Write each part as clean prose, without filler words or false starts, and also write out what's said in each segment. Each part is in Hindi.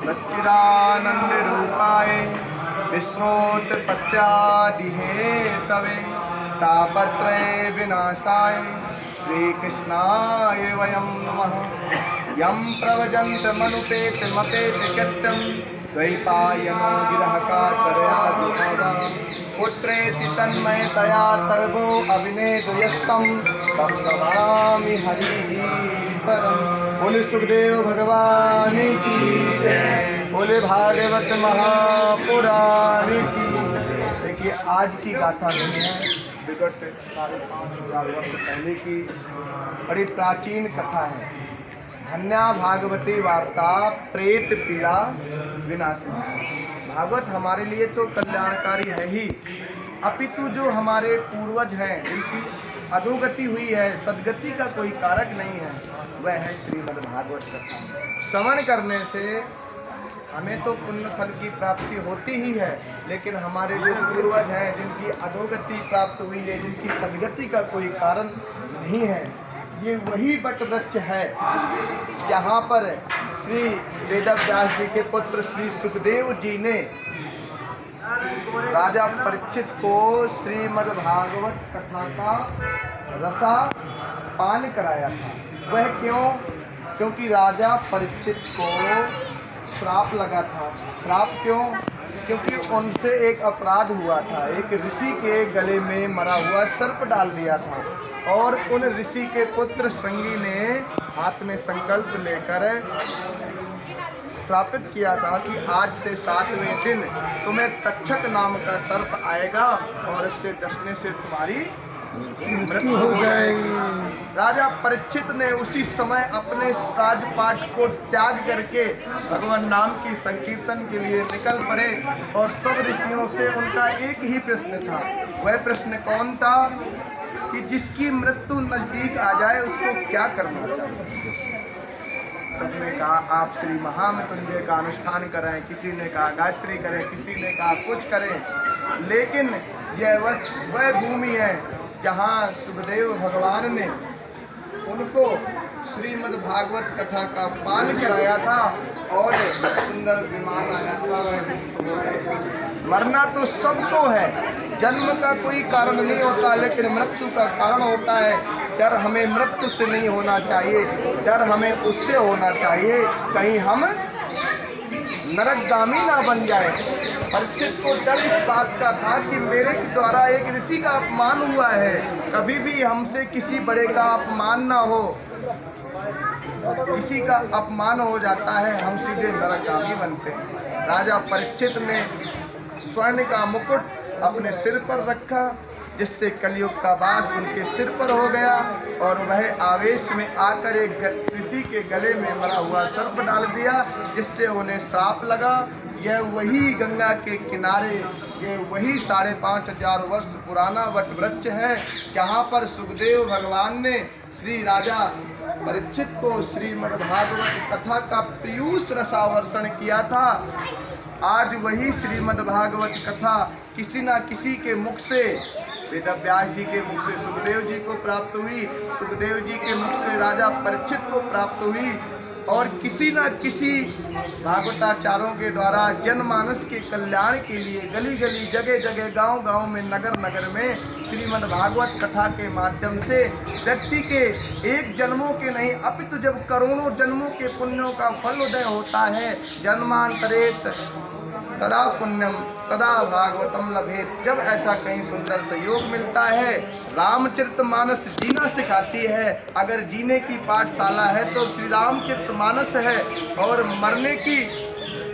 सच्चिदानंद रूपाय विश्वोत्पत्त्यादिहे तवे तापत्रय विनाशाय श्रीकृष्णाय वयं नमः। यं प्रव्रजन्तमनुपेतमपेत कृत्यं द्वैपायनो विरहकातरया दुःखदा पुत्रेति तन्मयतया तर्वो अभिनेदयस्तं तं नमामि हरिः परं। बोले सुखदेव भगवान की जय, बोले भागवत महापुराण की। देखिए आज की गाथा नहीं है, विगत 5,500 वर्ष पहले की बड़ी प्राचीन कथा है। धन्या भागवती वार्ता प्रेत पीड़ा विनाशिनी। भागवत हमारे लिए तो कल्याणकारी है ही, अपितु जो हमारे पूर्वज हैं जिनकी अधोगति हुई है, सदगति का कोई कारक नहीं है, वह है श्रीमद् भागवत कथा। श्रवण करने से हमें तो पुण्य फल की प्राप्ति होती ही है, लेकिन हमारे जो पूर्वज हैं जिनकी अधोगति प्राप्त हुई है, जिनकी सदगति का कोई कारण नहीं है, ये वही वट वृक्ष है जहाँ पर श्री वेदव्यास जी के पुत्र श्री सुखदेव जी ने राजा परीक्षित को श्रीमद् भागवत कथा का रसा पान कराया था। वह क्यों? क्योंकि राजा परीक्षित को श्राप लगा था। श्राप क्यों? क्योंकि उनसे एक अपराध हुआ था। एक ऋषि के गले में मरा हुआ सर्प डाल दिया था और उन ऋषि के पुत्र श्रृंगी ने हाथ में संकल्प लेकर श्रापित किया था कि आज से 7वें दिन तुम्हें तक्षक नाम का सर्प आएगा और इससे डसने से तुम्हारी मृत्यु हो जाएगी। राजा परीक्षित ने उसी समय अपने राजपाट को त्याग करके भगवान नाम की संकीर्तन के लिए निकल पड़े और सब ऋषियों से उनका एक ही प्रश्न था। वह प्रश्न कौन था? कि जिसकी मृत्यु नजदीक आ जाए उसको क्या करना चाहिए। सबने कहा आप श्री महामृत्युंजय का अनुष्ठान करें, किसी ने कहा गायत्री करें, किसी ने कहा कुछ करें, लेकिन यह वह भूमि है जहाँ सुखदेव भगवान ने उनको श्रीमद् भागवत कथा का पान कराया था और सुंदर विमान आया था। मरना तो सबको है, जन्म का कोई कारण नहीं होता, लेकिन मृत्यु का कारण होता है। डर हमें मृत्यु से नहीं होना चाहिए, डर हमें उससे होना चाहिए कहीं हम नरकगामी ना बन जाए। परीक्षित को डर इस बात का था कि मेरे द्वारा एक ऋषि का अपमान हुआ है, कभी भी हमसे किसी बड़े का अपमान ना हो। किसी का अपमान हो जाता है, हम सीधे नरकगामी बनते हैं। राजा परीक्षित ने स्वर्ण का मुकुट अपने सिर पर रखा, जिससे कलयुग का वास उनके सिर पर हो गया और वह आवेश में आकर एक ऋषि के गले में मरा हुआ सर्प डाल दिया, जिससे उन्हें श्राप लगा। यह वही गंगा के किनारे, ये वही 5,500 वर्ष पुराना वट वृक्ष है जहाँ पर सुखदेव भगवान ने श्री राजा परीक्षित को श्रीमद् भागवत कथा का पीयूष रसावर्षण किया था। आज वही श्रीमद् भागवत कथा किसी न किसी के मुख से, वेदव्यास जी के मुख से सुखदेव जी को प्राप्त हुई, सुखदेव जी के मुख से राजा परीक्षित को प्राप्त हुई और किसी न किसी भागवताचार्यों के द्वारा जनमानस के कल्याण के लिए गली गली, जगह जगह, गांव गांव में, नगर नगर में श्रीमद् भागवत कथा के माध्यम से व्यक्ति के एक जन्मों के नहीं अपितु जब करोड़ों जन्मों के पुण्यों का फल उदय होता है, जन्मांतरेत तदा पुण्यम तदा भागवतम लभेत। जब ऐसा कहीं सुंदर सहयोग मिलता है, रामचरितमानस जीना सिखाती है। अगर जीने की पाठशाला है तो श्री रामचरितमानस है और मरने की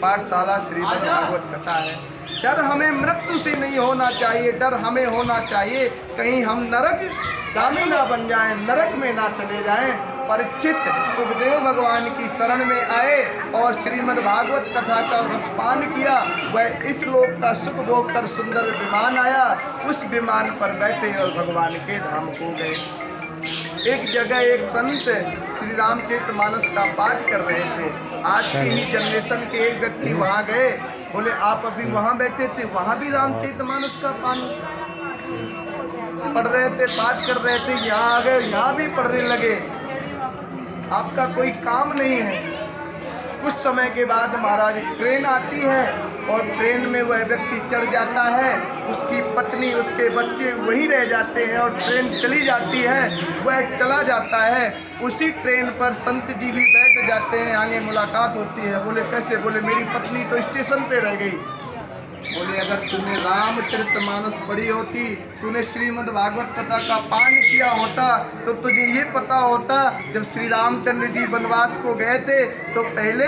पाठशाला श्रीमद् भागवत कथा है। डर हमें मृत्यु से नहीं होना चाहिए, डर हमें होना चाहिए कहीं हम नरक गामी ना बन जाएं, नरक में ना चले जाएं। परीक्षित सुखदेव भगवान की शरण में आए और श्रीमद् भागवत कथा का रसपान किया। वह इस लोक का सुख भोग कर सुंदर विमान आया, उस विमान पर बैठे और भगवान के धाम को गए। एक जगह एक संत श्री रामचरितमानस का पाठ कर रहे थे। आज की ही जनरेशन के एक व्यक्ति वहाँ गए, बोले आप अभी वहाँ बैठे थे, वहाँ भी रामचरितमानस का पाठ पढ़ रहे थे, पाठ कर रहे थे, यहाँ आ गए, यहाँ भी पढ़ने लगे। आपका कोई काम नहीं है। कुछ समय के बाद महाराज ट्रेन आती है और ट्रेन में वह व्यक्ति चढ़ जाता है, उसकी पत्नी उसके बच्चे वहीं रह जाते हैं और ट्रेन चली जाती है, वह चला जाता है। उसी ट्रेन पर संत जी भी बैठ जाते हैं, आगे मुलाकात होती है। बोले कैसे? बोले मेरी पत्नी तो स्टेशन पे रह गई। बोले अगर तूने रामचरितमानस पढ़ी होती, तूने श्रीमद् भागवत कथा का पान किया होता तो तुझे ये पता होता जब श्री रामचंद्र जी वनवास को गए थे तो पहले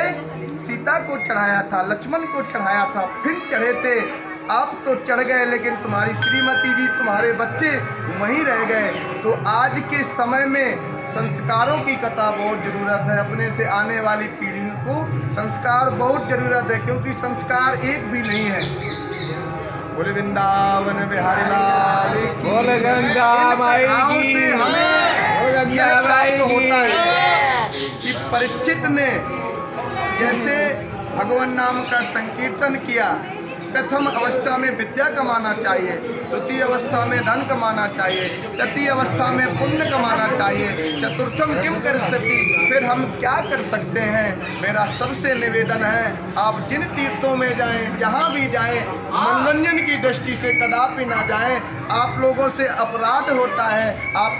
सीता को चढ़ाया था, लक्ष्मण को चढ़ाया था, फिर चढ़े थे। आप तो चढ़ गए लेकिन तुम्हारी श्रीमती जी, तुम्हारे बच्चे वहीं रह गए। तो आज के समय में संस्कारों की कथा बहुत ज़रूरत है। अपने से आने वाली पीढ़ी को संस्कार बहुत ज़रूरत है, क्योंकि संस्कार एक भी नहीं है। बोले वृंदावन बिहारी लाल की, बोले गंगा माई की, से हमें यह प्राप्त होता है कि परीक्षित ने जैसे भगवान नाम का संकीर्तन किया, प्रथम अवस्था में विद्या कमाना चाहिए, द्वितीय अवस्था में धन कमाना चाहिए, तृतीय अवस्था में पुण्य कमाना चाहिए, चतुर्थम किम कर सकती, फिर हम क्या कर सकते हैं। मेरा सबसे निवेदन है आप जिन तीर्थों में जाएं, जहां भी जाएं, मनोरंजन की दृष्टि से कदापि ना जाएं। आप लोगों से अपराध होता है। आप